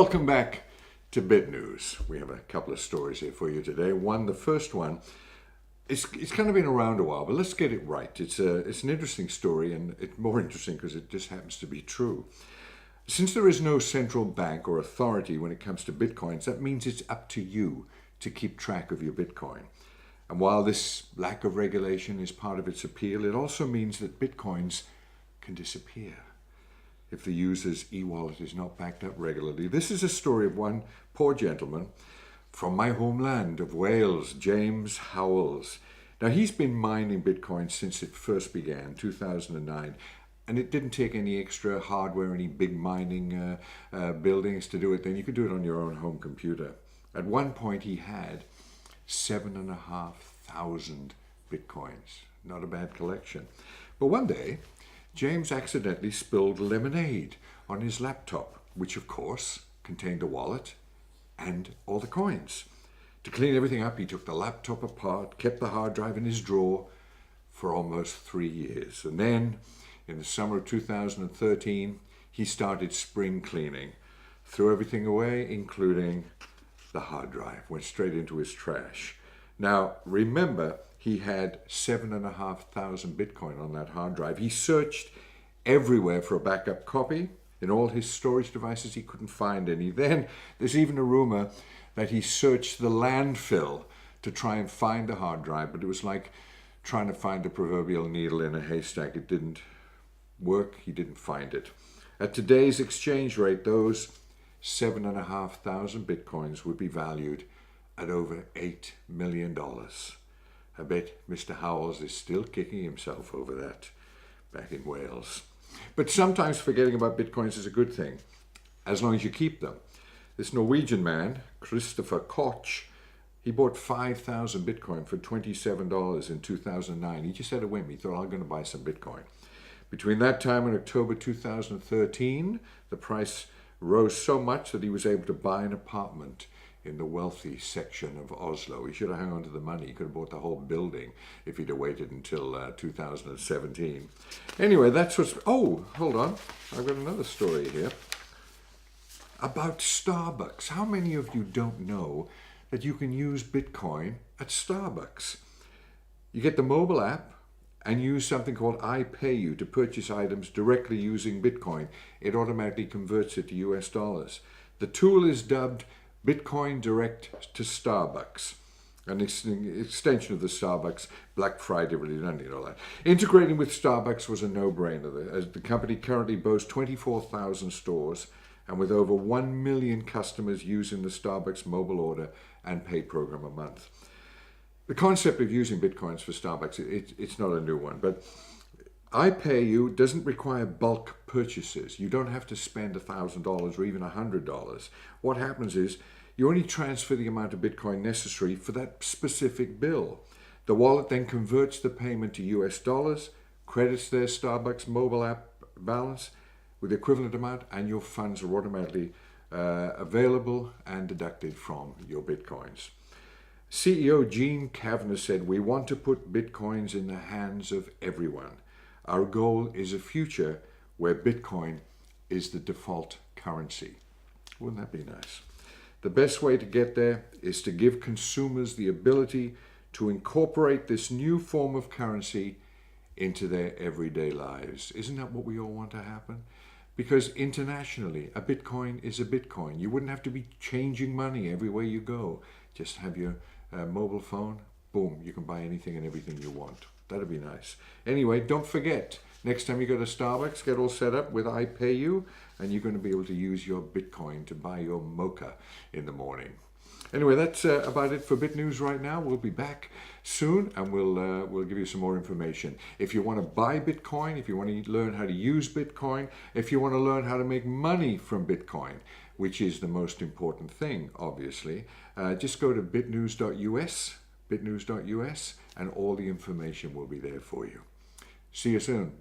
Welcome back to Bit News. We have a couple of stories here for you today. The first one, it's kind of been around a while, but let's get it right. It's an interesting story, and it's more interesting because it just happens to be true. Since there is no central bank or authority when it comes to Bitcoins, that means it's up to you to keep track of your Bitcoin. And while this lack of regulation is part of its appeal, it also means that Bitcoins can disappear if the user's e-wallet is not backed up regularly. This is a story of one poor gentleman from my homeland of Wales, James Howells. Now, he's been mining Bitcoin since it first began, 2009, and it didn't take any extra hardware, any big mining buildings to do it. Then you could do it on your own home computer. At one point, he had 7,500 Bitcoins. Not a bad collection. But one day, James accidentally spilled lemonade on his laptop, which of course contained a wallet and all the coins. To clean everything up, he took the laptop apart, kept the hard drive in his drawer for almost 3 years. And then, in the summer of 2013, he started spring cleaning. Threw everything away, including the hard drive. Went straight into his trash. Now, remember, he had 7,500 Bitcoin on that hard drive. He searched everywhere for a backup copy. In all his storage devices, he couldn't find any. Then there's even a rumor that he searched the landfill to try and find the hard drive, but it was like trying to find the proverbial needle in a haystack. It didn't work. He didn't find it. At today's exchange rate, those 7,500 Bitcoins would be valued at over $8 million. I bet Mr. Howells is still kicking himself over that back in Wales. But sometimes forgetting about Bitcoins is a good thing, as long as you keep them. This Norwegian man, Christopher Koch, he bought 5,000 Bitcoin for $27 in 2009. He just had a whim. He thought, I'm going to buy some Bitcoin. Between that time and October 2013, the price rose so much that he was able to buy an apartment in the wealthy section of Oslo. He should have hung on to the money. He could have bought the whole building if he'd have waited until 2017. Anyway, that's what's... Oh, hold on. I've got another story here about Starbucks. How many of you don't know that you can use Bitcoin at Starbucks? You get the mobile app and use something called I Pay You to purchase items directly using Bitcoin. It automatically converts it to US dollars. The tool is dubbed Bitcoin Direct to Starbucks, an extension of the Starbucks Black Friday related and all that. Integrating with Starbucks was a no-brainer, as the company currently boasts 24,000 stores and with over 1 million customers using the Starbucks mobile order and pay program a month. The concept of using Bitcoins for Starbucks, it's not a new one, but I Pay You doesn't require bulk purchases. You don't have to spend $1,000 or even $100. What happens is you only transfer the amount of Bitcoin necessary for that specific bill. The wallet then converts the payment to US dollars, credits their Starbucks mobile app balance with the equivalent amount, and your funds are automatically available and deducted from your Bitcoins. CEO Gene Kavanagh said, "We want to put Bitcoins in the hands of everyone. Our goal is a future where Bitcoin is the default currency." Wouldn't that be nice? The best way to get there is to give consumers the ability to incorporate this new form of currency into their everyday lives. Isn't that what we all want to happen? Because internationally, a Bitcoin is a Bitcoin. You wouldn't have to be changing money everywhere you go. Just have your mobile phone, boom, you can buy anything and everything you want. That'd be nice. Anyway, don't forget, next time you go to Starbucks, get all set up with I Pay You, and you're going to be able to use your Bitcoin to buy your mocha in the morning. Anyway, that's about it for Bit News right now. We'll be back soon, and we'll give you some more information. If you want to buy Bitcoin, if you want to learn how to use Bitcoin, if you want to learn how to make money from Bitcoin, which is the most important thing, obviously, just go to bitnews.us, and all the information will be there for you. See you soon.